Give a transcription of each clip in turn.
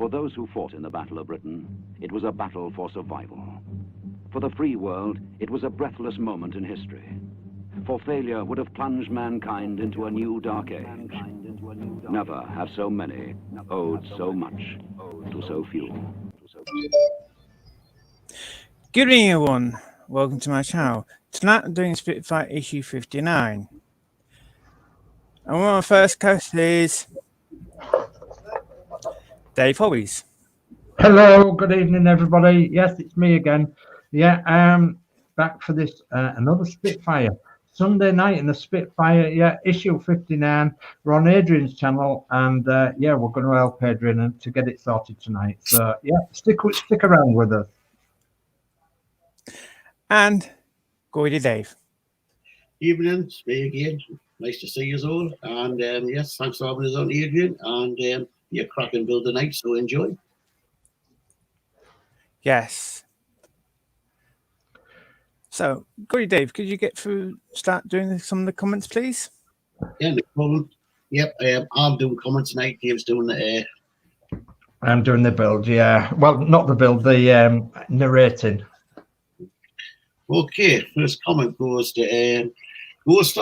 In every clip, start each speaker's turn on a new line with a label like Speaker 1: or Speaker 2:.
Speaker 1: For those who fought in the Battle of Britain, it was a battle for survival. For the free world, it was a breathless moment in history. For failure would have plunged mankind into a new dark age. Never have so many owed so much to so few.
Speaker 2: Good evening, everyone. Welcome to my channel. Tonight I'm doing Spitfire Issue 59. And one of my first hosts is Dave Hobbies.
Speaker 3: Hello, good evening, everybody. Yes, it's me again. Yeah, back for this another Spitfire Sunday night in the Spitfire. Yeah, issue 59. We're on Adrian's channel, and yeah, we're going to help Adrian to get it sorted tonight. So yeah, stick around with us.
Speaker 2: And go with you, Dave.
Speaker 4: Evening, it's me again. Nice to see you all. And yes, thanks for having us on, Adrian. And you're cracking build tonight, so enjoy.
Speaker 2: Yes. So, go with you, Dave. Could you start doing some of the comments, please?
Speaker 4: Yeah, no problem. Yep, I'm doing comments tonight. Dave's doing the
Speaker 3: I'm doing the build, yeah. Well, not the build, the narrating.
Speaker 4: Okay, first comment goes to goes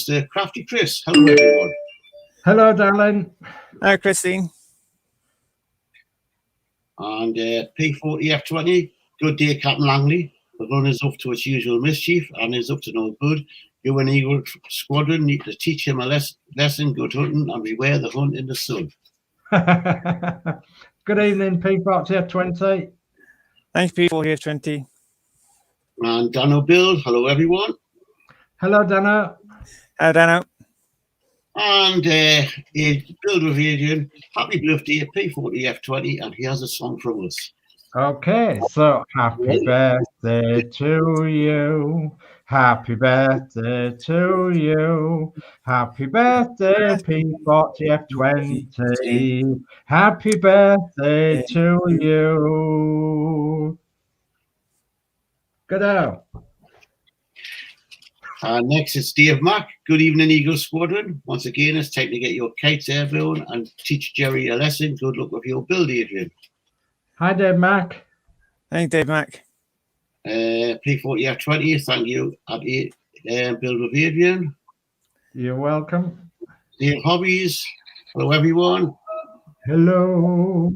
Speaker 4: to Crafty Chris. Hello, everyone.
Speaker 3: Hello, darling.
Speaker 2: Hi, Christine.
Speaker 4: And P40F20. Good day, Captain Langley. The run is off to its usual mischief and is up to no good. You and Eagle Squadron need to teach him a lesson. Good hunting and beware the hunt in the sun.
Speaker 3: Good evening, P40F20.
Speaker 2: Thanks, P40F20.
Speaker 4: And Dano Build. Hello, everyone.
Speaker 3: Hello, Dano.
Speaker 2: Hello, Dano.
Speaker 4: And Build with Adrian. Happy birthday, P40F20, and he has a song from us.
Speaker 3: Okay, so happy birthday to you. Happy birthday to you. Happy birthday, P40F20. Happy birthday to you. Good out.
Speaker 4: Next is Dave Mack. Good evening, Eagle Squadron. Once again, it's time to get your kites airborne and teach Jerry a lesson. Good luck with your build, Adrian.
Speaker 3: Hi, Dave Mack.
Speaker 2: Thanks, Dave Mack.
Speaker 4: P40F20, thank you. Happy build with Adrian.
Speaker 3: You're welcome.
Speaker 4: Dave Hobbies. Hello, everyone.
Speaker 3: Hello.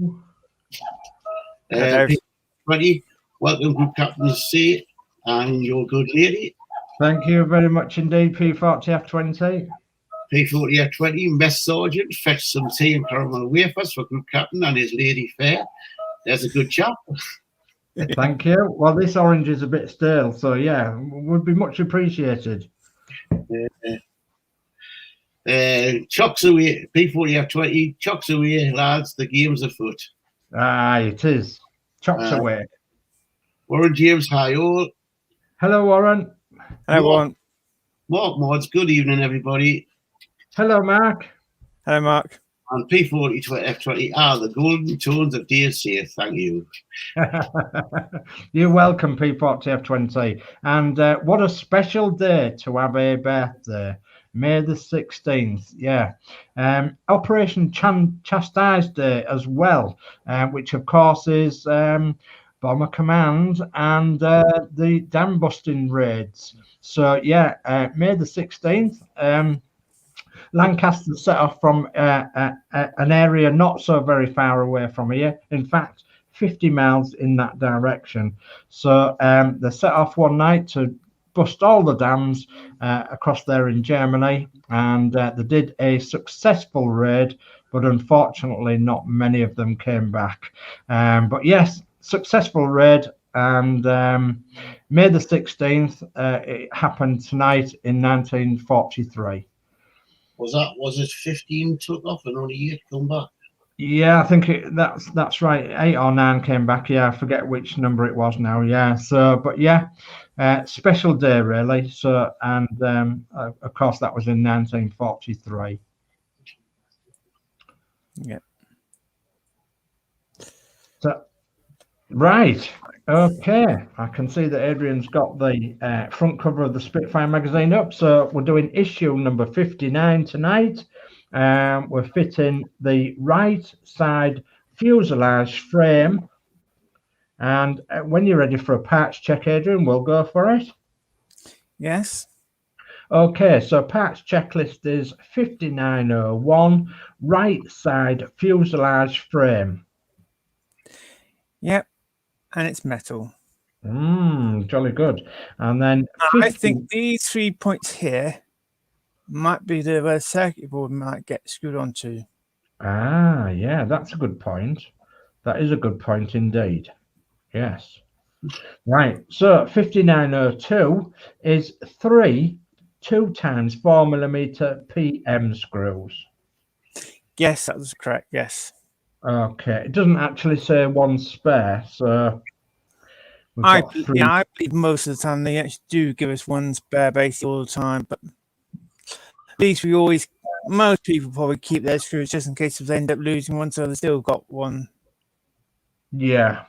Speaker 4: P40, welcome, Group Captain C and your good lady.
Speaker 3: Thank you very much indeed, P40F20.
Speaker 4: P40F20, Mess Sergeant, fetch some tea and caramel wafers for Group Captain and his lady fair. There's a good chap.
Speaker 3: Thank you. Well, this orange is a bit stale, so yeah, would be much appreciated.
Speaker 4: Chucks away, P40F20, chucks away, lads, the game's afoot.
Speaker 3: Ah, it is. Chucks away.
Speaker 4: Warren James, hi all.
Speaker 3: Hello, Warren.
Speaker 2: Hello, Warren.
Speaker 4: Mark Mods, good evening, everybody.
Speaker 3: Hello, Mark.
Speaker 2: Hello, Mark.
Speaker 4: And P40F20 are the golden tones of DSC. Thank you.
Speaker 3: You're welcome, P40F20. And what a special day to have a birthday. May the 16th, yeah. Operation Chastise Day as well, which of course is Bomber Command and the dam busting raids. So yeah, May the 16th. Lancaster set off from an area not so very far away from here. In fact, 50 miles in that direction. So they set off one night to bust all the dams across there in Germany, and they did a successful raid, but unfortunately not many of them came back. But yes, successful raid, and May the 16th, it happened tonight in 1943.
Speaker 4: Was it 15 took off and only 8 come back?
Speaker 3: Yeah, I think that's right. 8 or 9 came back. Yeah, I forget which number it was now. Yeah. So, but yeah, special day really. So, and of course that was in 1943.
Speaker 2: Yeah.
Speaker 3: So, right. Okay, I can see that Adrian's got the front cover of the Spitfire magazine up. So we're doing issue number 59 tonight. We're fitting the right side fuselage frame. And when you're ready for a parts check, Adrian, we'll go for it.
Speaker 2: Yes.
Speaker 3: Okay, so parts checklist is 5901, right side fuselage frame.
Speaker 2: Yep. And it's metal.
Speaker 3: Jolly good. And then
Speaker 2: I think these 3 points here might be the where the circuit board might get screwed onto.
Speaker 3: Ah, yeah, that's a good point. That is a good point indeed. Yes. Right, so 5902 is 2 times 4mm PM screws.
Speaker 2: Yes, that was correct. Yes.
Speaker 3: Okay, it doesn't actually say one spare, so
Speaker 2: I believe most of the time they actually do give us one spare basically all the time, but at least most people probably keep their screws just in case if they end up losing one, so they still got one.
Speaker 3: Yeah,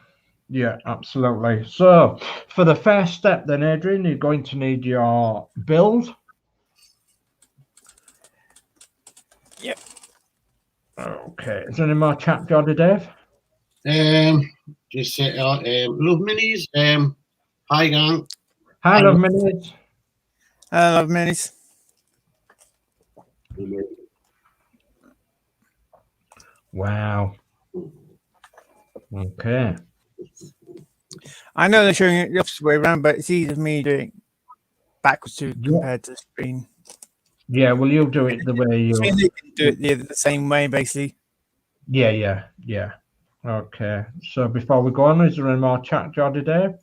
Speaker 3: absolutely. So for the first step then, Adrian, you're going to need your build.
Speaker 2: Yep.
Speaker 3: Okay, is there any more chat, Jordy Dave?
Speaker 4: Just say, love minis. Hi, gang.
Speaker 3: Hi, love minis.
Speaker 2: I love minis.
Speaker 3: Wow. Okay.
Speaker 2: I know they're showing it the opposite way around, but it's easier for me doing backwards compared to the screen.
Speaker 3: Yeah, well, you'll do it the way you
Speaker 2: do it the same way, basically.
Speaker 3: Yeah. Okay. So before we go on, is there any more chat, Jordy Dave?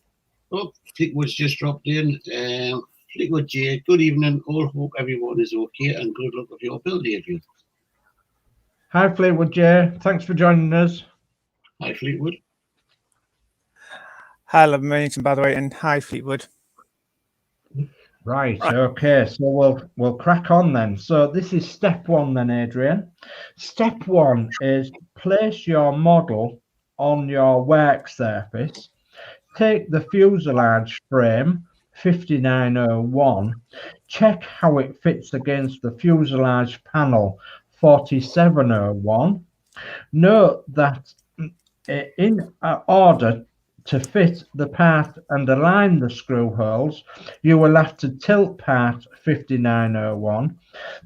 Speaker 4: Oh, Fleetwood's just dropped in. Fleetwood J, good evening. All hope everyone is okay and good luck with your build, Adrian.
Speaker 3: Hi, Fleetwood J. Thanks for joining us.
Speaker 4: Hi, Fleetwood.
Speaker 2: Hi, love minis, by the way, and hi, Fleetwood.
Speaker 3: Right, okay, so we'll crack on then. So this is step 1 then, Adrian. Step 1 is place your model on your work surface. Take the fuselage frame 5901, check how it fits against the fuselage panel 4701. Note that in order to fit the part and align the screw holes, you will have to tilt part 5901.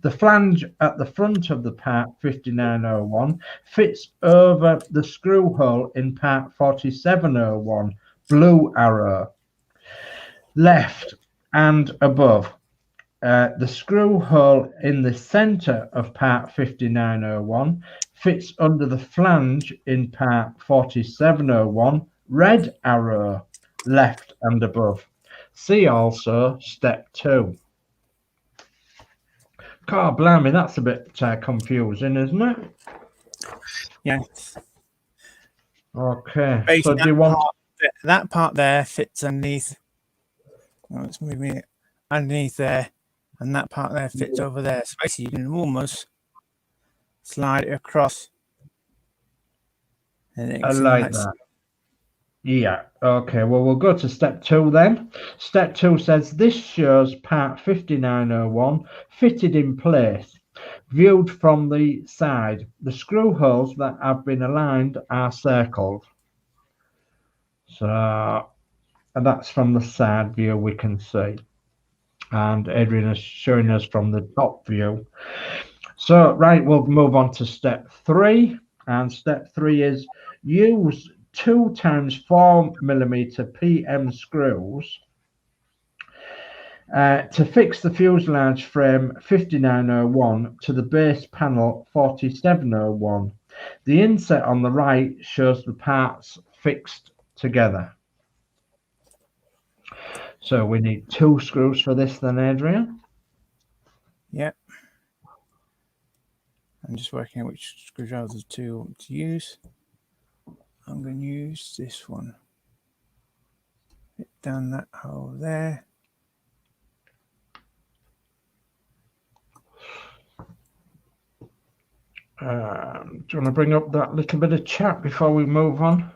Speaker 3: The flange at the front of the part 5901 fits over the screw hole in part 4701, blue arrow, left and above. The screw hole in the center of part 5901 fits under the flange in part 4701, red arrow, left and above. See also step 2. God blimey, that's a bit confusing, isn't it?
Speaker 2: Yes.
Speaker 3: Okay.
Speaker 2: Basically,
Speaker 3: so do you want
Speaker 2: that part there fits underneath? Oh, it's moving it underneath there, and that part there fits over there. So basically, you can almost slide it across. And
Speaker 3: I like that. Yeah, okay, well, we'll go to step 2 then. Step 2 says this shows part 5901 fitted in place, viewed from the side. The screw holes that have been aligned are circled. So, and that's from the side view we can see. And Adrian is showing us from the top view. So, right, we'll move on to step 3. And step 3 is use 2 times 4mm PM screws to fix the fuselage frame 5901 to the base panel 4701. The inset on the right shows the parts fixed together. So we need 2 screws for this then, Adrian.
Speaker 2: Yep. I'm just working out which screwdriver to use. I'm going to use this one. Fit down that hole there.
Speaker 3: Do you want to bring up that little bit of chat before we move on?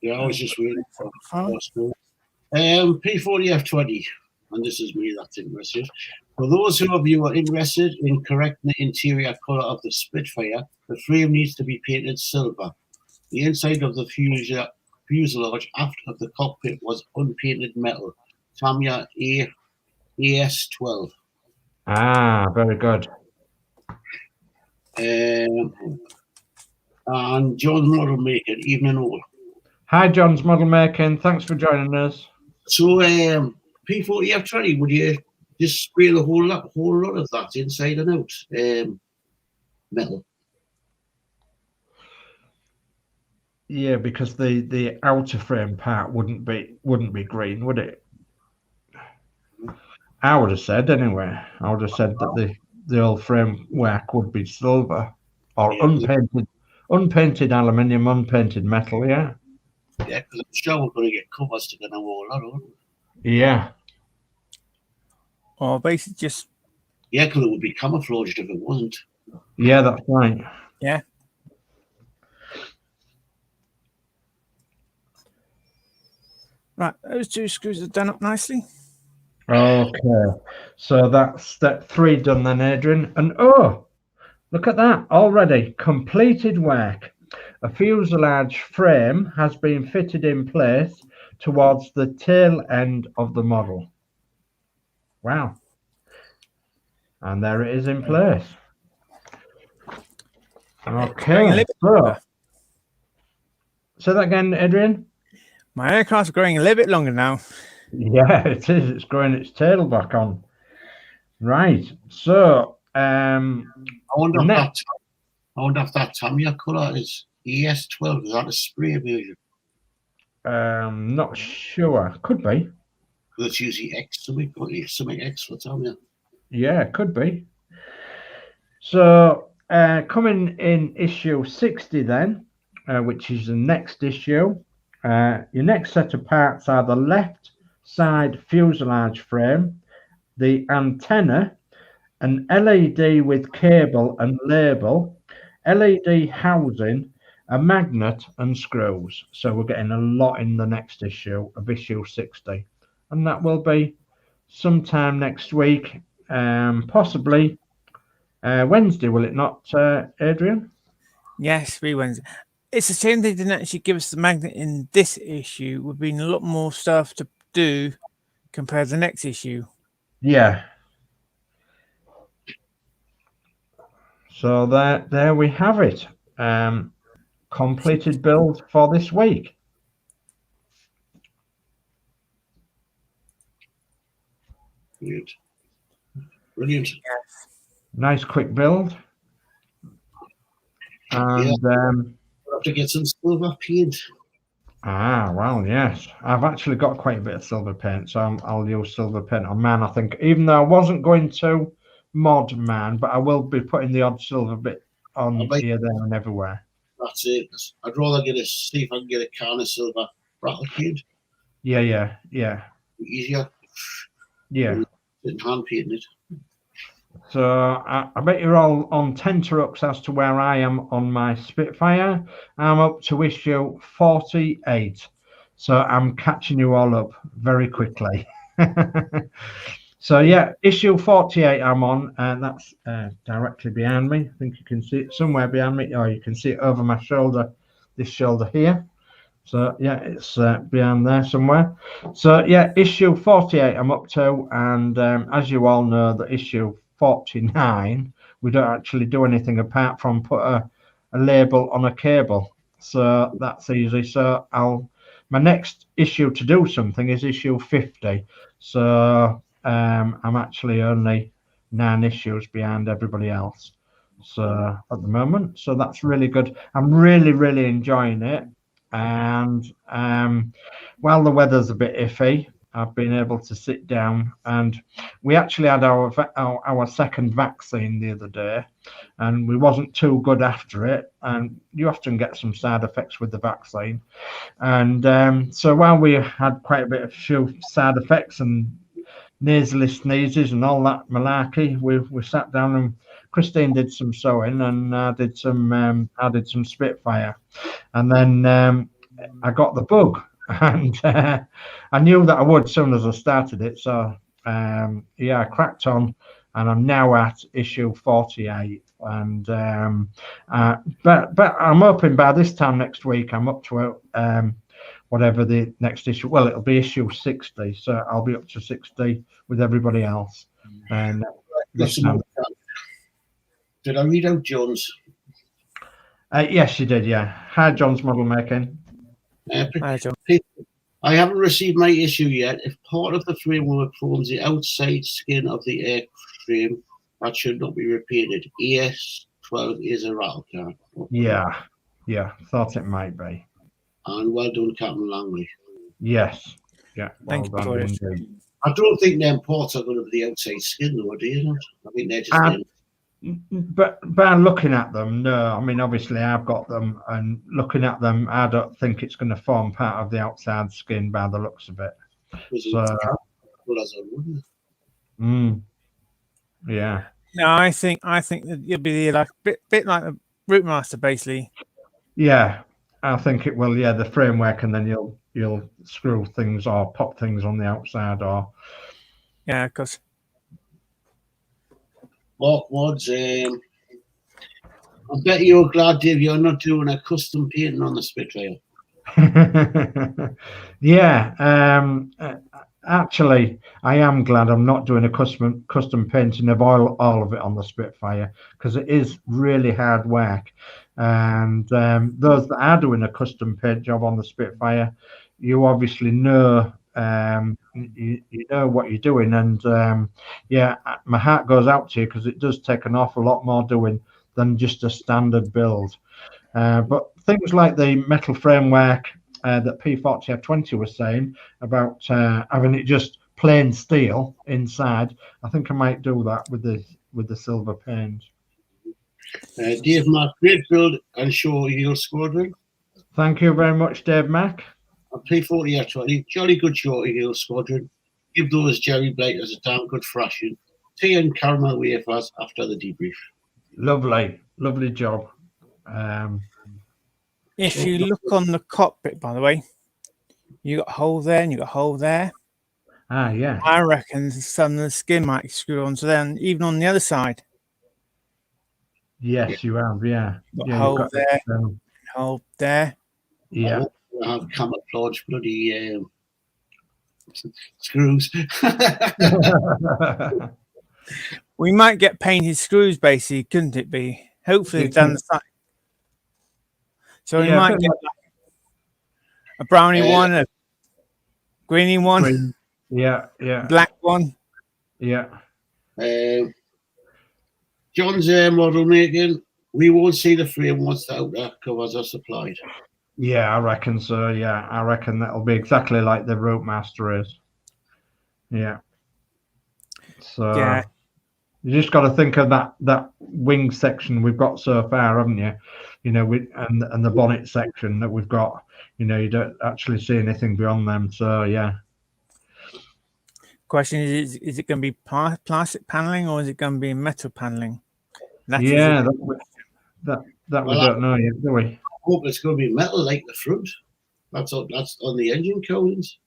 Speaker 4: Yeah, I was just waiting for P40F20, and this is me that's interested. For those of you who are interested in correcting the interior color of the Spitfire, the frame needs to be painted silver. The inside of the fuselage aft of the cockpit was unpainted metal. Tamiya AS-12.
Speaker 3: Ah, very good.
Speaker 4: And John's model maker, evening all.
Speaker 3: Hi, John's model making. Thanks for joining us.
Speaker 4: So, P40 F20, would you just spray the whole lot of that inside and out metal?
Speaker 3: Yeah, because the outer frame part wouldn't be green, would it? I would have said anyway. I would have said that the old framework would be silver or unpainted aluminium, unpainted metal. Yeah.
Speaker 4: Yeah, because I'm sure we're going to get covers to go on all that, aren't we?
Speaker 3: Yeah.
Speaker 2: Or basically just.
Speaker 4: Yeah, because it would be camouflaged if it wasn't.
Speaker 3: Yeah, that's right.
Speaker 2: Yeah. Right, those two screws are done up nicely.
Speaker 3: Okay, so that's step 3 done then, Adrian. And oh, look at that, already completed work. A fuselage frame has been fitted in place towards the tail end of the model. Wow. And there it is in place. Okay, so say that again, Adrian.
Speaker 2: My aircraft's growing a little bit longer now.
Speaker 3: Yeah, it is. It's growing its tail back on. Right. So,
Speaker 4: I wonder if that Tamiya colour is ES12. Is that a spray version?
Speaker 3: Not sure. Could be.
Speaker 4: Because it's usually X, something X for Tamiya.
Speaker 3: Yeah, could be. So, coming in issue 60 then, which is the next issue. Your next set of parts are the left side fuselage frame, the antenna, an LED with cable and label, LED housing, a magnet and screws. So we're getting a lot in the next issue of issue 60, and that will be sometime next week, possibly Wednesday, will it not, Adrian?
Speaker 2: Yes, be Wednesday. It's a shame they didn't actually give us the magnet in this issue. Would have been a lot more stuff to do compared to the next issue.
Speaker 3: Yeah. So there we have it. Completed build for this week.
Speaker 4: Brilliant.
Speaker 2: Yes.
Speaker 3: Nice quick build. And
Speaker 4: we'll have to get some silver paint.
Speaker 3: Well, yes. I've actually got quite a bit of silver paint, so I'll use silver paint on man, I think. Even though I wasn't going to mod man, but I will be putting the odd silver bit on here, there, and everywhere.
Speaker 4: That's it. I'd rather see if I can get a can of silver rattle paint.
Speaker 3: Yeah.
Speaker 4: Easier.
Speaker 3: Yeah.
Speaker 4: Than hand painting it.
Speaker 3: So I bet you're all on tenterhooks as to where I am on my Spitfire. I'm up to issue 48. So I'm catching you all up very quickly. So yeah, issue 48 I'm on, and that's directly behind me. I think you can see it somewhere behind me, or you can see it over my shoulder, this shoulder here. So yeah, it's behind there somewhere. So yeah, issue 48 I'm up to, and as you all know, the issue 49 we don't actually do anything apart from put a label on a cable. So that's easy. So my next issue to do something is issue 50. So I'm actually only 9 issues behind everybody else. So at the moment, so that's really good. I'm really enjoying it. And while the weather's a bit iffy, I've been able to sit down, and we actually had our second vaccine the other day, and we wasn't too good after it, and you often get some side effects with the vaccine. And so while we had quite a bit of few side effects and nasally sneezes and all that malarkey, we sat down, and Christine did some sewing, and I did some Spitfire, and then I got the bug, and I knew that I would as soon as I started it. So yeah, I cracked on, and I'm now at issue 48 And but I'm hoping by this time next week I'm up to whatever the next issue. Well, it'll be issue 60, so I'll be up to 60 with everybody else. And this time.
Speaker 4: Did I read out John's?
Speaker 3: Yes, you did. Yeah. Hi, John's model making.
Speaker 2: Hi, John.
Speaker 4: I haven't received my issue yet. If part of the framework forms the outside skin of the airframe, that should not be repeated. ES12 is a replica.
Speaker 3: Yeah, thought it might be.
Speaker 4: And well done, Captain Langley.
Speaker 3: Yes. Yeah.
Speaker 2: Thank you for it.
Speaker 4: I don't think them parts are going to be the outside skin, though, do you? I think they're just.
Speaker 3: But by looking at them, no. I mean, obviously, I've got them, and looking at them, I don't think it's going to form part of the outside skin by the looks of it. Yeah.
Speaker 2: No, I think that it'll be like bit like a Route Master, basically.
Speaker 3: Yeah, I think it will. Yeah, the framework, and then you'll screw things or pop things on the outside, or
Speaker 2: yeah, because.
Speaker 4: Mark Mods, I bet you're glad, Dave, you're not doing a custom painting on the Spitfire.
Speaker 3: Yeah, actually, I am glad I'm not doing a custom painting of all of it on the Spitfire, because it is really hard work. And those that are doing a custom paint job on the Spitfire, you obviously know. You know what you're doing, and yeah, my heart goes out to you, because it does take an awful lot more doing than just a standard build. But things like the metal framework that P40F20 was saying about having it just plain steel inside, I think I might do that with the silver paint.
Speaker 4: Dave Mack, great build and show your squadron.
Speaker 3: Thank you very much, Dave Mack.
Speaker 4: P40F20, jolly good show your squadron. Give those Jerry Blighters a damn good thrashing. Tea and caramel wafers after the debrief.
Speaker 3: Lovely job.
Speaker 2: If you look on the cockpit, by the way, you got a hole there and you got a hole there.
Speaker 3: Ah, yeah.
Speaker 2: I reckon some of the skin might screw onto there, and even on the other side.
Speaker 3: Yes, you have. Yeah.
Speaker 2: Got hole there. Hole there.
Speaker 3: Yeah.
Speaker 4: I have camouflage bloody screws.
Speaker 2: We might get painted screws, basically, couldn't it be? Hopefully, down the side. So we might get a brownie one, a greeny one,
Speaker 3: green. Yeah,
Speaker 2: black one.
Speaker 3: Yeah.
Speaker 4: John's model making. We won't see the frame once the outer covers are supplied.
Speaker 3: Yeah, I reckon so. Yeah, I reckon that'll be exactly like the Route Master is. Yeah. So
Speaker 2: yeah,
Speaker 3: you just got to think of that wing section we've got so far, haven't you? You know, and the bonnet section that we've got. You know, you don't actually see anything beyond them. So yeah.
Speaker 2: Question is it going to be plastic paneling or is it going to be metal paneling?
Speaker 3: That we don't know yet, do we?
Speaker 4: I hope it's going to be metal like the front. That's on the engine cowlings.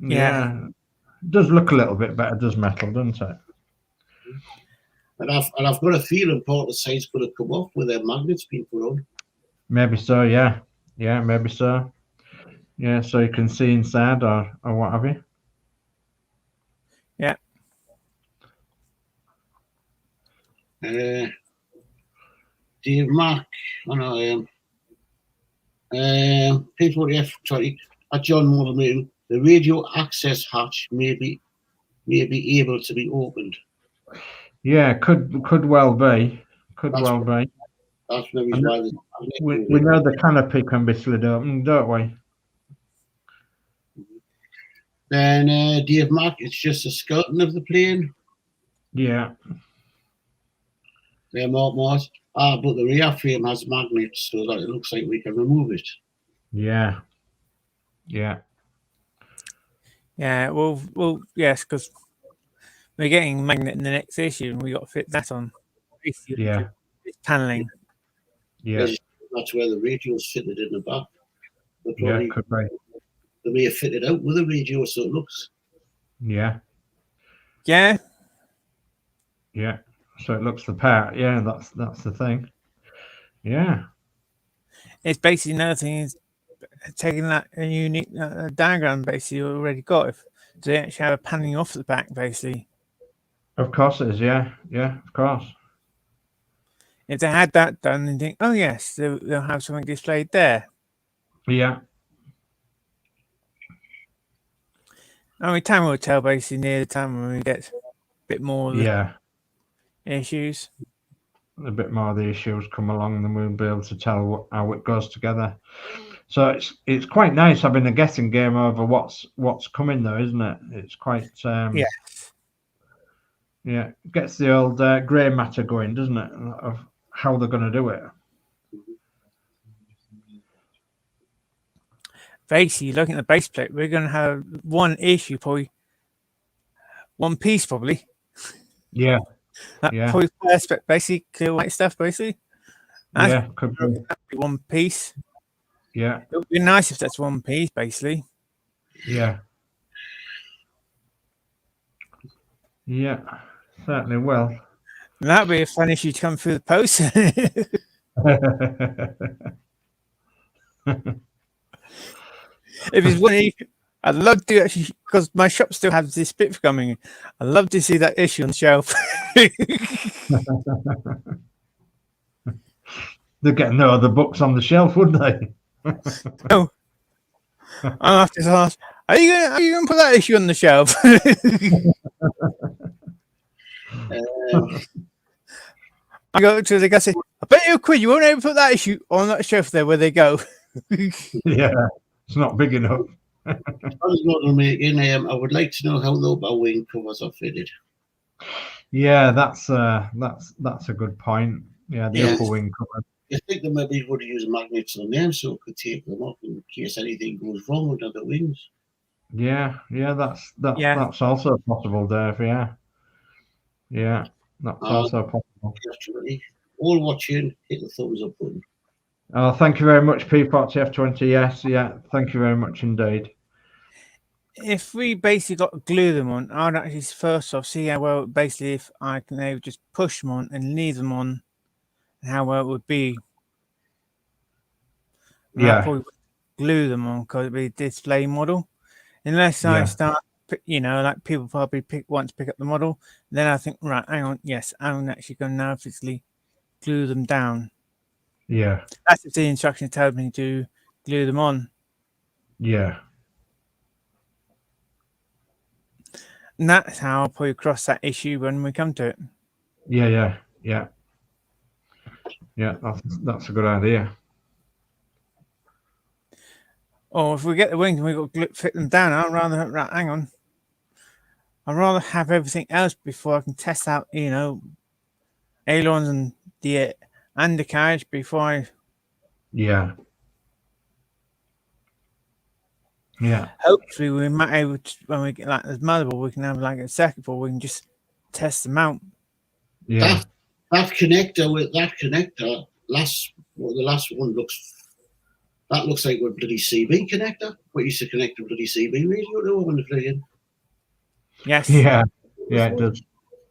Speaker 3: Yeah. It does look a little bit better, does metal, doesn't it?
Speaker 4: And I've got a feeling part of the side's going to come off with their magnets being put on.
Speaker 3: Maybe so, yeah. Yeah, maybe so. Yeah, so you can see inside or what have you.
Speaker 2: Yeah.
Speaker 4: Dave Mack, P40F20 at John Moore, the radio access hatch may be able to be opened.
Speaker 3: Yeah, could well be.
Speaker 4: That's maybe why
Speaker 3: we know the canopy can be slid open, don't we?
Speaker 4: Then Dave Mack, it's just a skeleton of the plane.
Speaker 3: Yeah.
Speaker 4: Mark Moss. But the rear frame has magnets so that it looks like we can remove it.
Speaker 3: Yeah.
Speaker 2: Well, yes, because we're getting magnet in the next issue, and we got to fit that on.
Speaker 3: Yeah.
Speaker 2: It's paneling.
Speaker 3: Yeah.
Speaker 4: That's where the radio's fitted in the back.
Speaker 3: Yeah, could be.
Speaker 4: They may have fitted out with a radio, so it looks.
Speaker 3: Yeah.
Speaker 2: Yeah.
Speaker 3: Yeah. So it looks the part. Yeah, that's the thing. Yeah.
Speaker 2: It's basically another thing is taking that unique diagram basically already got. If they actually have a panning off the back, basically.
Speaker 3: Of course it is. Yeah. Yeah. Of course.
Speaker 2: If they had that done, and think, oh yes, they'll have something displayed there.
Speaker 3: Yeah.
Speaker 2: I mean, time will tell basically near the time when we get a bit more of the issues.
Speaker 3: A bit more of the issues come along, then we'll be able to tell how it goes together. So it's quite nice having a guessing game over what's coming, though, isn't it? It's quite yeah, gets the old grey matter going, doesn't it? Of how they're going to do it.
Speaker 2: Basically, looking at the base plate, we're going to have one issue, probably one piece, probably.
Speaker 3: Yeah.
Speaker 2: Probably basically clear white stuff, basically.
Speaker 3: Could be
Speaker 2: one piece.
Speaker 3: Yeah.
Speaker 2: It would be nice if that's one piece, basically.
Speaker 3: Yeah. Yeah, certainly will.
Speaker 2: That'd be a fun issue to come through the post. If it's one issue, I'd love to actually, because my shop still has this Spitfire coming in. I'd love to see that issue on the shelf.
Speaker 3: They'd get no other books on the shelf, wouldn't they?
Speaker 2: No. I'll have to ask, are you going to put that issue on the shelf? I go to the guy and say, I bet you a quid you won't able to put that issue on that shelf there where they go.
Speaker 3: Yeah, it's not big enough.
Speaker 4: I would like to know how the wing covers are fitted.
Speaker 3: Yeah, that's a good point. Yeah, the upper wing cover.
Speaker 4: I think they maybe would use magnets on them so it could take them off in case anything goes wrong with other wings.
Speaker 3: Yeah, that's also possible, Dave. Yeah, that's also possible.
Speaker 4: Definitely. All watching, hit the thumbs up button.
Speaker 3: Oh, thank you very much, P40F20. Yes, thank you very much indeed.
Speaker 2: If we basically got to glue them on, I'd actually first off see how well, basically, if I can able just push them on and leave them on, and how well it would be. And I'd probably glue them on because it'd be a display model. Unless I start, like people probably want to pick up the model, then I think, right, hang on, yes, I'm actually going to now physically glue them down.
Speaker 3: Yeah.
Speaker 2: That's if the instruction tells me to glue them on.
Speaker 3: Yeah.
Speaker 2: And that's how I'll probably cross that issue when we come to it.
Speaker 3: Yeah, that's a good idea.
Speaker 2: Or if we get the wings and we've got to fit them down, I'd rather, right, hang on. I'd rather have everything else before I can test out, ailerons and the undercarriage before I...
Speaker 3: Yeah.
Speaker 2: Hopefully we might be able to, when we get like this motherboard, we can have like a circuit board, we can just test them out.
Speaker 3: Yeah.
Speaker 4: That connector with that connector, the last one looks like a bloody CB connector. What used to connect a bloody CB radio when they're playing.
Speaker 2: Yes.
Speaker 3: Yeah, it does.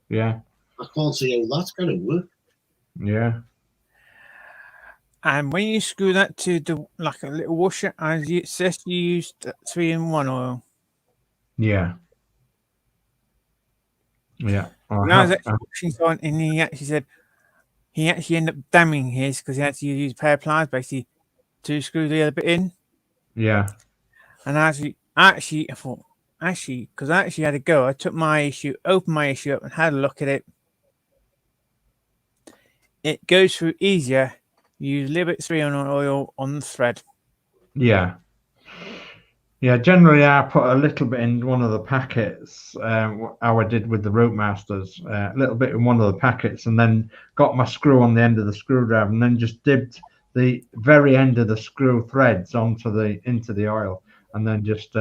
Speaker 3: Yeah.
Speaker 4: I can't see how that's going to work.
Speaker 3: Yeah.
Speaker 2: And when you screw that to the like a little washer, as you said, you used 3-in-1 oil.
Speaker 3: Yeah.
Speaker 2: When I was actually washing someone, and he actually said he actually ended up damming his because he had to use a pair of pliers basically to screw the other bit in.
Speaker 3: Yeah.
Speaker 2: And I thought, because I actually had to go, I took my issue, opened my issue up, and had a look at it. It goes through easier. You use a little bit of 3-in-1 oil on the thread.
Speaker 3: Yeah. Yeah, generally I put a little bit in one of the packets, how I did with the Route Masters, a little bit in one of the packets, and then got my screw on the end of the screwdriver, and then just dipped the very end of the screw threads into the oil, and then just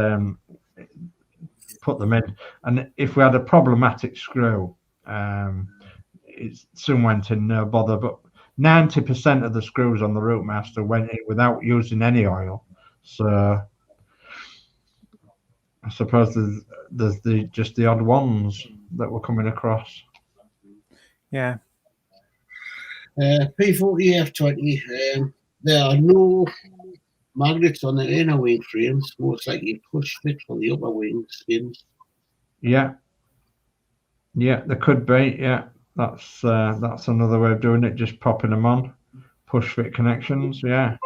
Speaker 3: put them in. And if we had a problematic screw, it soon went in, no bother, but 90% of the screws on the Route Master went in without using any oil. So I suppose there's just the odd ones that were coming across.
Speaker 2: Yeah.
Speaker 4: P40F20. There are no magnets on the inner wing frames, most likely push fit for the upper wing skins.
Speaker 3: Yeah. Yeah, there could be. Yeah, that's another way of doing it. Just popping them on, push fit connections. Yeah.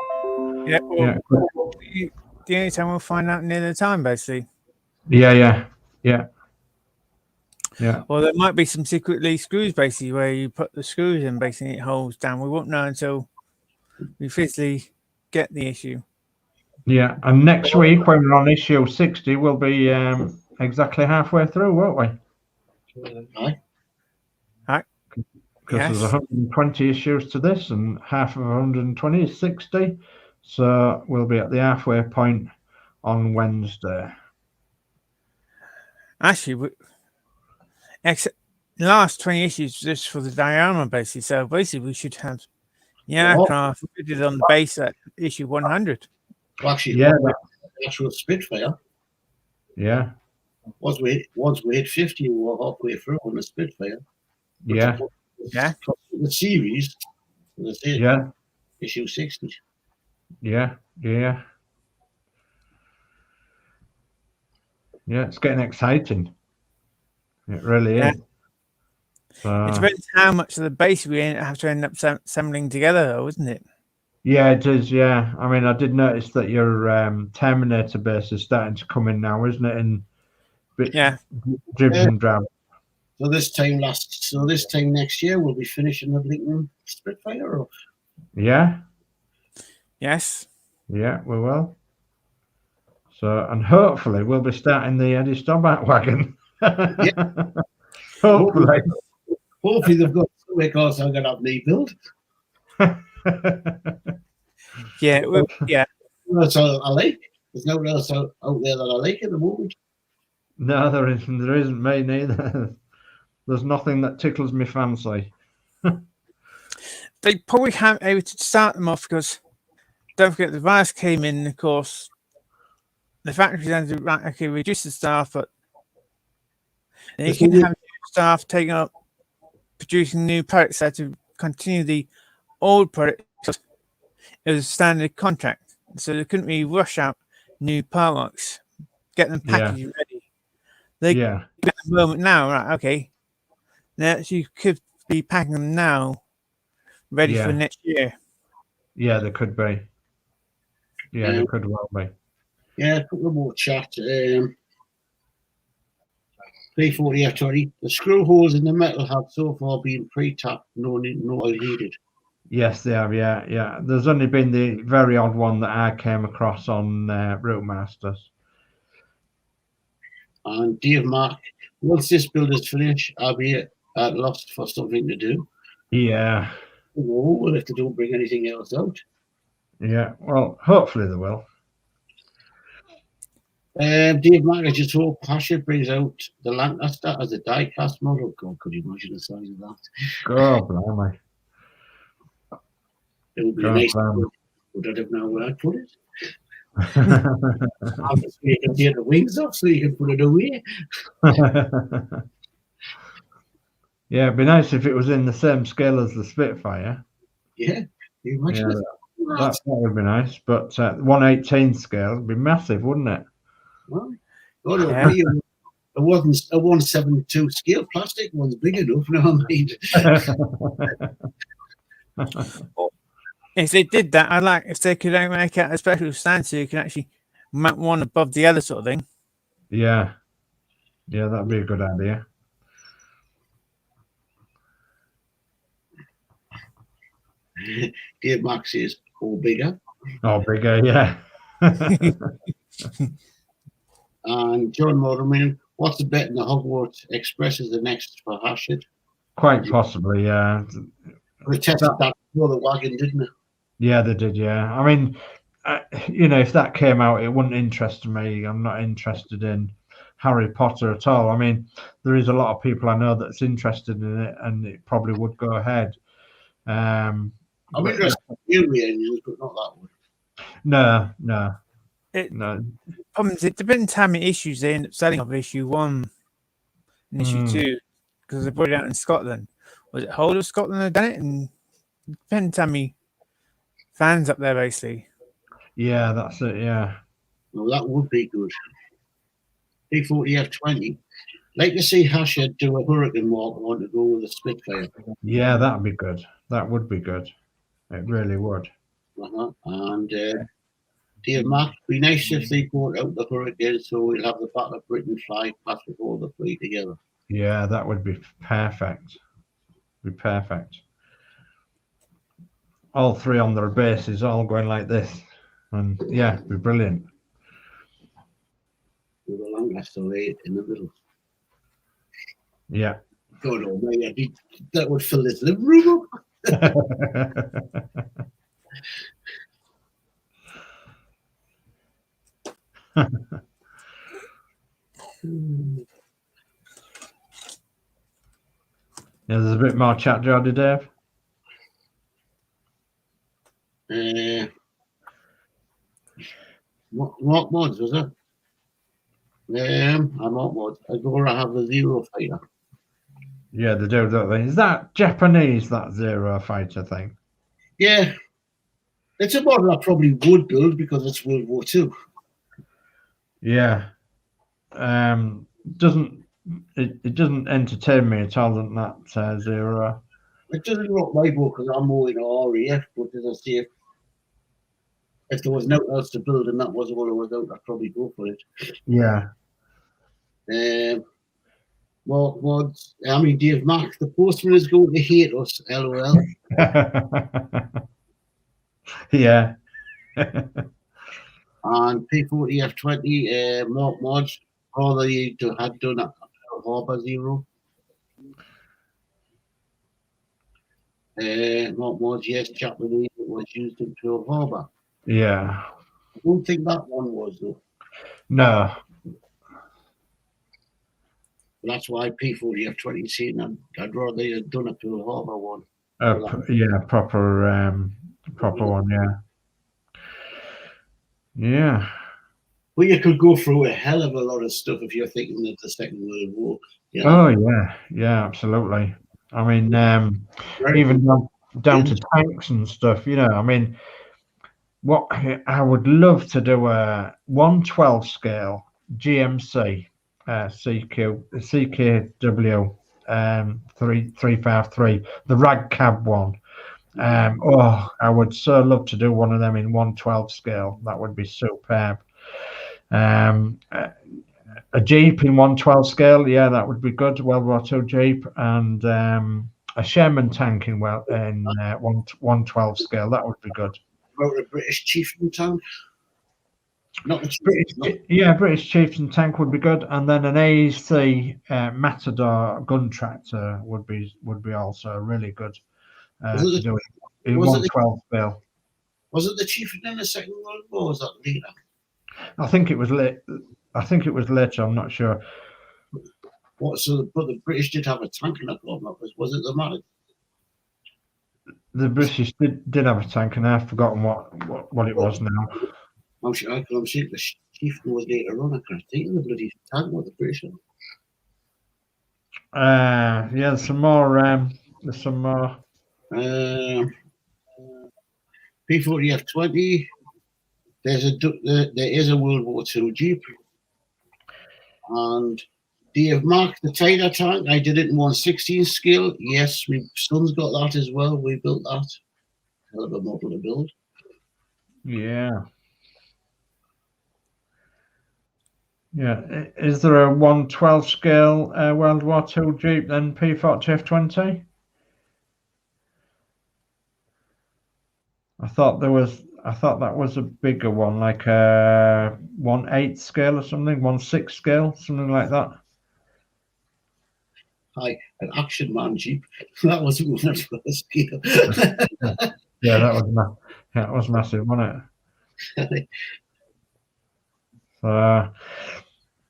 Speaker 2: Yeah. Well,
Speaker 3: Yeah.
Speaker 2: the only time we'll find out near the time, basically.
Speaker 3: Yeah.
Speaker 2: Or there might be some secretly screws, basically, where you put the screws in, basically it holds down. We won't know until we physically get the issue.
Speaker 3: Yeah, and next week when we're on issue 60, we'll be exactly halfway through, won't we?
Speaker 4: Aye.
Speaker 3: Because there's 120 issues to this, and half of 120 is 60. So we'll be at the halfway point on Wednesday.
Speaker 2: Actually, the last 20 issues just for the Diorama, basically. So basically, we should have aircraft fitted on the base at issue 100.
Speaker 4: Well, actually,
Speaker 3: the
Speaker 4: actual Spitfire.
Speaker 3: Yeah.
Speaker 4: Once we hit 50, we were halfway through on the Spitfire.
Speaker 3: Yeah.
Speaker 4: The series. Issue 60.
Speaker 3: Yeah. Yeah, it's getting exciting. It really is.
Speaker 2: It depends how much of the base we have to end up assembling together, though, isn't it?
Speaker 3: Yeah, it is. Yeah, I mean, I did notice that your Terminator base is starting to come in now, isn't it? In dribs and drabs.
Speaker 4: So this time next year, we'll be finishing the Lincoln Spitfire off.
Speaker 3: Yeah.
Speaker 2: Yes.
Speaker 3: Yeah, we will. So, and hopefully we'll be starting the Eddie Stobart wagon. Hopefully.
Speaker 4: Hopefully they've got because I'm going to have me build.
Speaker 2: Yeah.
Speaker 4: That's all I like. There's no one else out there that I like at the moment.
Speaker 3: No, there isn't me neither. There's nothing that tickles me fancy.
Speaker 2: They probably haven't able to start them off because don't forget the virus came in, of course. The factory then reduce the staff, but they can have staff taking up producing new products that to continue the old product. It was a standard contract, so they couldn't really rush out new parts, get them packaged ready. They at the moment now, right? Okay, now you could be packing them now, ready for next year.
Speaker 3: Yeah, there could be. Yeah, there could well be.
Speaker 4: Yeah, a couple more chat. P40F20. The screw holes in the metal have so far been pre-tapped, no oil needed. Yes,
Speaker 3: they have. Yeah. There's only been the very odd one that I came across on Route Masters.
Speaker 4: And Dave Mark, once this build is finished, I'll be at loss for something to do.
Speaker 3: Yeah.
Speaker 4: Well, if they don't bring anything else out.
Speaker 3: Yeah, well, hopefully they will.
Speaker 4: Dave Mark, I just hope Pasha brings out the Lancaster as a die-cast model. God, could you imagine the size of that?
Speaker 3: God, blimey.
Speaker 4: It would be nice, but I don't know where I'd put it. So you can tear the wings off so you can put it away.
Speaker 3: Yeah, it'd be nice if it was in the same scale as the Spitfire.
Speaker 4: Yeah, you imagine
Speaker 3: that would be nice, but 1/18 scale would be massive, wouldn't it?
Speaker 4: Well, it wasn't a 1/72 scale. Plastic one's big enough. Never mind.
Speaker 2: If they did that, I'd like if they could make out a special stand so you can actually mount one above the other, sort of thing.
Speaker 3: Yeah, that'd be a good idea.
Speaker 4: Dave Max is all bigger.
Speaker 3: Oh, bigger, yeah.
Speaker 4: And John Mortimer, what's the bet in the Hogwarts Express is the next for Hashid?
Speaker 3: Quite possibly, yeah.
Speaker 4: They tested that before the wagon, didn't it?
Speaker 3: Yeah, they did, yeah. I mean, if that came out, it wouldn't interest me. I'm not interested in Harry Potter at all. I mean, there is a lot of people I know that's interested in it, and it probably would go ahead.
Speaker 4: I'm interested in the engines, but not that one.
Speaker 3: No.
Speaker 2: Problem is, it depends how many issues they end up selling of issue 1 and issue 2, because they put it out in Scotland. was it whole of Scotland had done it, and depends how many fans up there basically.
Speaker 3: Yeah, that's it. Yeah.
Speaker 4: Well, that would be good. P40 F20. Like to see Hasher do a hurricane walk. I want to go with a Spitfire.
Speaker 3: Yeah, that'd be good. That would be good. It really would.
Speaker 4: And dear Mark, be nice if they brought out the hurricane so we'll have the Battle of Britain fly past with all the three together.
Speaker 3: Yeah, that would be perfect. Be perfect. All three on their bases, all going like this, and yeah, it'd be brilliant.
Speaker 4: With a Lancaster lay in the middle.
Speaker 3: Yeah.
Speaker 4: God almighty, that would fill this living room up.
Speaker 3: Yeah, there's a bit more chat, Jody, Dave.
Speaker 4: What mods was it? I'm what mods. I go to have the Zero Fighter.
Speaker 3: Yeah, they do, don't they? Is that Japanese, that Zero Fighter thing?
Speaker 4: Yeah. It's a model I probably would build because it's World War II.
Speaker 3: Yeah. It doesn't entertain me at all, that Zero.
Speaker 4: It doesn't rock my boat because I'm more in RAF, but as I say, if there was nothing else to build and that was what I was out, I'd probably go for it.
Speaker 3: Yeah.
Speaker 4: Mods. I mean, Dave Mack, the postman is going to hate us, LOL.
Speaker 3: Yeah.
Speaker 4: And P40 F20, Mark Mods, rather you had done a Harbour Zero. Mark Mods, yes, Japanese was used in Pearl Harbor.
Speaker 3: Yeah.
Speaker 4: I don't think that one was though.
Speaker 3: No.
Speaker 4: That's why P40 F20 seen I'd rather they had done a Pearl Harbor one.
Speaker 3: Yeah, proper one, yeah. Yeah.
Speaker 4: Well, you could go through a hell of a lot of stuff if you're thinking of the Second World War. You know?
Speaker 3: Oh yeah, yeah, absolutely. I mean, even down to tanks and stuff, you know. I mean, what I would love to do a 1/12 scale GMC CKW 353, the rag cab one. I would so love to do one of them in 1/12 scale. That would be superb. A Jeep in 1/12 scale, yeah, that would be good. World War II Jeep, and a Sherman tank in 1/12 scale. That would be good.
Speaker 4: About a British Chieftain tank. Not the
Speaker 3: British, yeah, British Chieftain tank would be good, and then an AEC Matador gun tractor would be also really good to do it in 1/12 scale.
Speaker 4: Was it the Chieftain in the Second World War? Was that later?
Speaker 3: I think it was late. I think it was later. I'm not sure.
Speaker 4: What? So, but the British did have a tank in it. Was it the Malan?
Speaker 3: The British did have a tank, and I've forgotten what it was now.
Speaker 4: I'm sure the Chieftain was later on. I can't think the bloody tank was the British.
Speaker 3: Yeah, there's some more. There's some more.
Speaker 4: P40 F20. There is a World War II Jeep. And do you have Mark the Tiger tank? I did it in 1/16 scale. Yes, my son's got that as well. We built that. Hell of a model to build.
Speaker 3: Yeah. Yeah. Is there a 1/12 scale World War II Jeep then P40 F20? I thought that was a bigger one, like a 1/8 scale or something, 1/6 scale, something like that.
Speaker 4: Hi, an Action Man Jeep. That was a 1/12 scale.
Speaker 3: Yeah, that was massive, wasn't it? So,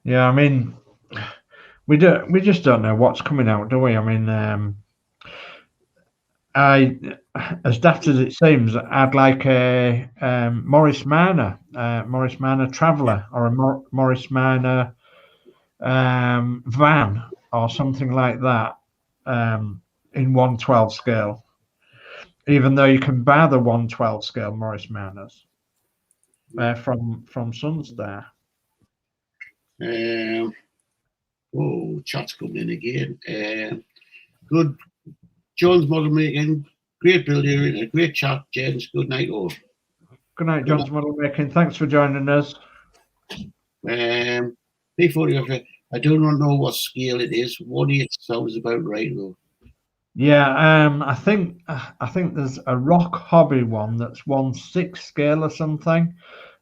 Speaker 3: yeah, I mean, we just don't know what's coming out, do we? I mean, as daft as it seems, I'd like a Morris Minor Traveller, or a Morris Minor van, or something like that. in 1/12 scale, even though you can buy the 1/12 scale Morris Minors from Sunstar.
Speaker 4: Oh, chat's coming in again. Good. John's model making, great building, a great chat, James. Good night, all.
Speaker 3: Good night, John's model making. Thanks for joining us.
Speaker 4: P40, I do not know what scale it is. 1/8 sounds about right, though.
Speaker 3: Yeah, I think there's a Rock Hobby one that's 1/6 scale or something.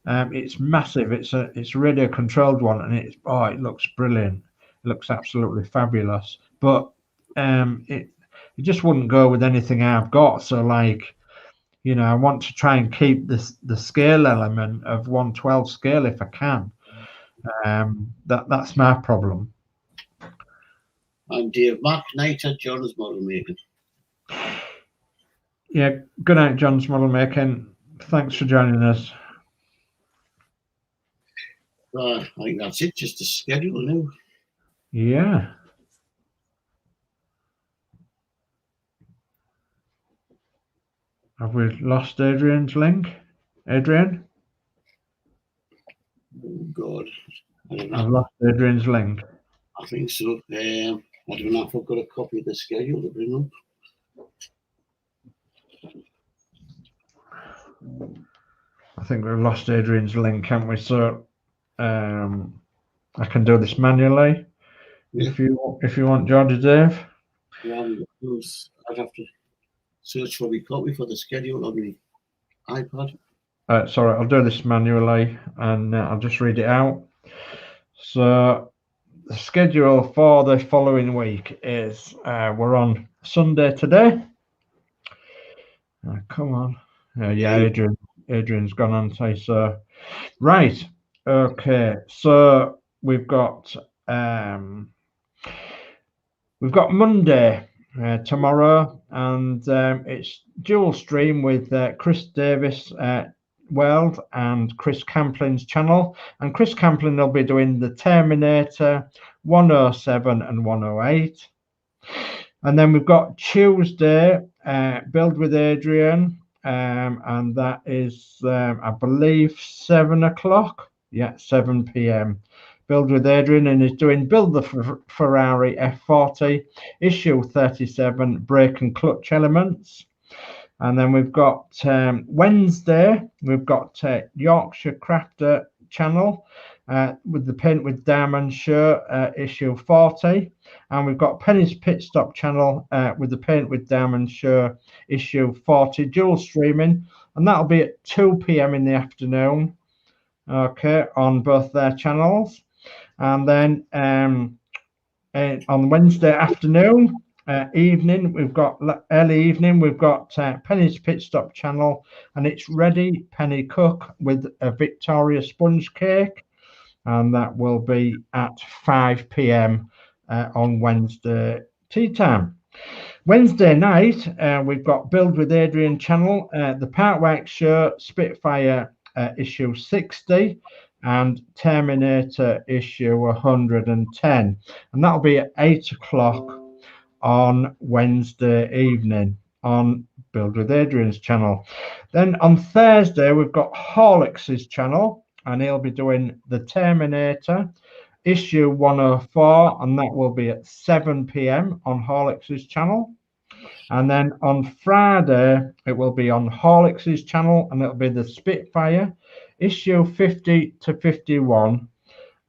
Speaker 3: It's massive. It's really a controlled one, and it looks brilliant. It looks absolutely fabulous. But it just wouldn't go with anything I've got. So like, you know, I want to try and keep the scale element of 1/12 scale if I can. That's my problem.
Speaker 4: I'm Dave Mac, night at John's model making.
Speaker 3: Yeah, good night, John's model making. Thanks for joining us.
Speaker 4: I think that's it, just a schedule now.
Speaker 3: Yeah. Have we lost Adrian's link? Adrian?
Speaker 4: Oh, God. I don't
Speaker 3: I've
Speaker 4: know.
Speaker 3: lost Adrian's link.
Speaker 4: I think so. I don't know if I've got a copy of the schedule to bring up.
Speaker 3: I think we've lost Adrian's link, haven't we? So I can do this manually. Yeah. If you want, George, Dave.
Speaker 4: Yeah, I'd have to search for a copy for the schedule on the iPad.
Speaker 3: Sorry, I'll do this manually, and I'll just read it out. So the schedule for the following week is we're on Sunday today. Come on. Yeah, Adrian's gone on to so right. Okay, so we've got Monday tomorrow, and it's dual stream with Chris Davis World and Chris Camplin's channel, and Chris Camplin will be doing the Terminator 107 and 108. And then we've got Tuesday Build with Adrian, and that is I believe 7 o'clock. Yeah, 7 p.m. Build with Adrian, and he's doing Build the Ferrari F40 issue 37 brake and clutch elements. And then we've got Wednesday, we've got Yorkshire Crafter channel with the Paint with Diamond shirt issue 40. And we've got Penny's Pit Stop channel with the Paint with Diamond shirt issue 40 dual streaming. And that'll be at 2 p.m. in the afternoon, okay, on both their channels. And then on Wednesday afternoon, evening, we've got early evening, we've got Penny's Pit Stop channel, and it's Ready Penny Cook with a Victoria sponge cake, and that will be at 5 p.m. On Wednesday tea time. Wednesday night, we've got Build with Adrian channel, the Parkworks show Spitfire issue 60 and Terminator issue 110, and that'll be at 8 o'clock on Wednesday evening on Build with Adrian's channel. Then on Thursday we've got Horlicks's channel, and he'll be doing the Terminator issue 104, and that will be at 7 p.m. on Horlicks's channel. And then on Friday it will be on Horlicks's channel, and it'll be the Spitfire issue 50 to 51,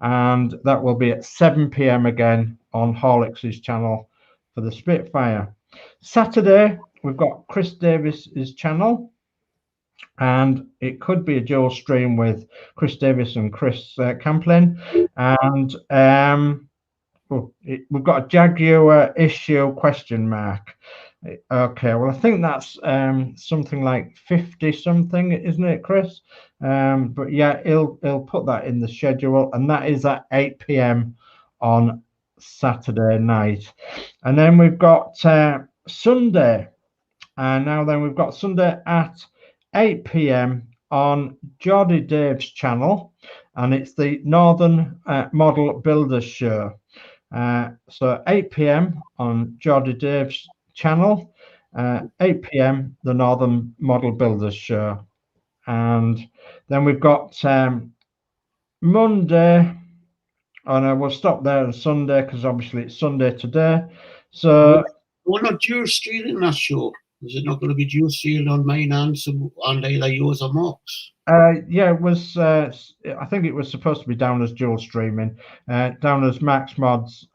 Speaker 3: and that will be at 7 p.m. again on Horlicks's channel for the Spitfire. Saturday we've got Chris Davis's channel, and it could be a dual stream with Chris Davis and Chris Camplin. And we've got a Jaguar issue question mark. Okay, well, I think that's something like 50 something, isn't it, Chris? But yeah, he'll put that in the schedule, and that is at 8 p.m. on Saturday night. And then we've got Sunday, and now then we've got Sunday at 8 p.m. on Geordie Dave's channel, and it's the Northern Model Builders Show. So 8 p.m. on Geordie Dave's channel. 8 p.m. the Northern Model Builders Show, and then we've got Monday. Oh no, we'll stop there on Sunday because obviously it's Sunday today. So
Speaker 4: we're not dual streaming that show. Is it not going to be dual streamed on mine and either yours or Mark's?
Speaker 3: Yeah, it was. I think it was supposed to be down as dual streaming, down as Max Mods,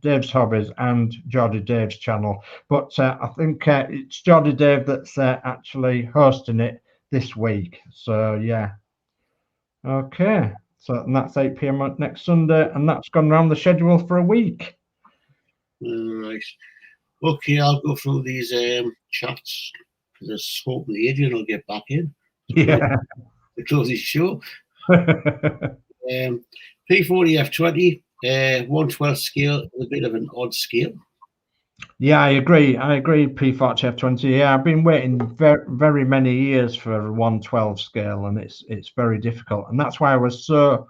Speaker 3: Dave's Hobbies, and Geordie Dave's channel. But I think it's Geordie Dave that's actually hosting it this week. So yeah, okay. So and that's 8 p.m. next Sunday, and that's gone around the schedule for a week.
Speaker 4: Right. Okay, I'll go through these chats because I hope Adrian will get back in.
Speaker 3: Yeah.
Speaker 4: To close his show. P40F20, 1/12 scale, a bit of an odd scale.
Speaker 3: Yeah, I agree. P40F20. Yeah, I've been waiting very many years for a 1/12 scale, and it's very difficult. And that's why I was so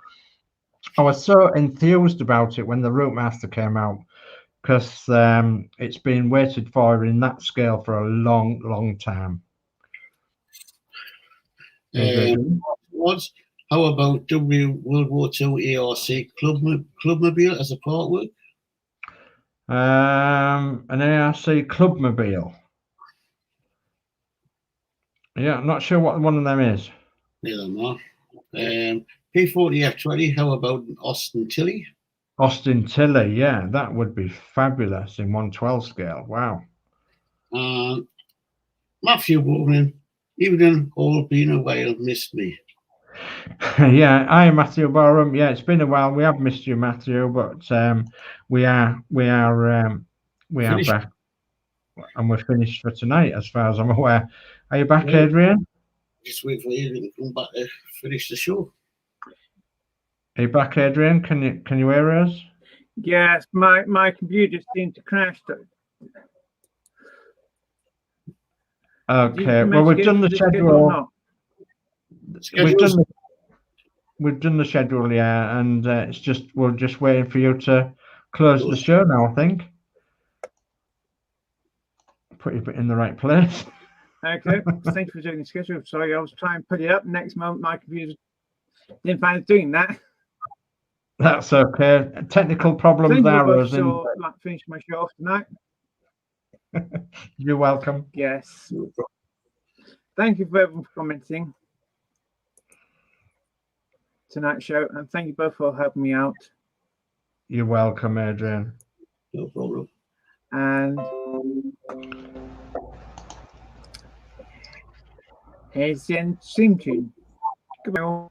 Speaker 3: enthused about it when the Routemaster came out, because it's been waited for in that scale for a long time.
Speaker 4: How about World War II ARC Clubmobile as a partwork?
Speaker 3: An ARC Clubmobile. Yeah, I'm not sure what one of them is.
Speaker 4: Neither am I. P40F20, how about Austin Tilley?
Speaker 3: Austin Tilley, yeah, that would be fabulous in 1/12 scale. Wow.
Speaker 4: Matthew Bowman, even all been a while, missed me.
Speaker 3: Yeah, hi Matthew Borum. Yeah, it's been a while. We have missed you, Matthew, but we are back, and we're finished for tonight, as far as I'm aware. Are you back, Adrian?
Speaker 4: Just wait for Adrian to come back to finish the show.
Speaker 3: Are you back, Adrian? Can you hear us?
Speaker 2: Yes, my computer seemed to crash.
Speaker 3: Okay. Well, we've done the schedule. We've done the schedule, yeah, and it's just we're just waiting for you to close the show now. I think. Put you in the right place.
Speaker 2: Okay, thank you for doing the schedule. Sorry, I was trying to put it up. Next moment, my computer didn't find doing that.
Speaker 3: That's okay. Technical problems there,
Speaker 2: so finish my show off tonight.
Speaker 3: You're welcome.
Speaker 2: Yes. Thank you for everyone for commenting tonight's show, and thank you both for helping me out.
Speaker 3: You're welcome, Adrian.
Speaker 4: No problem.
Speaker 2: And here's the end theme tune. Goodbye all.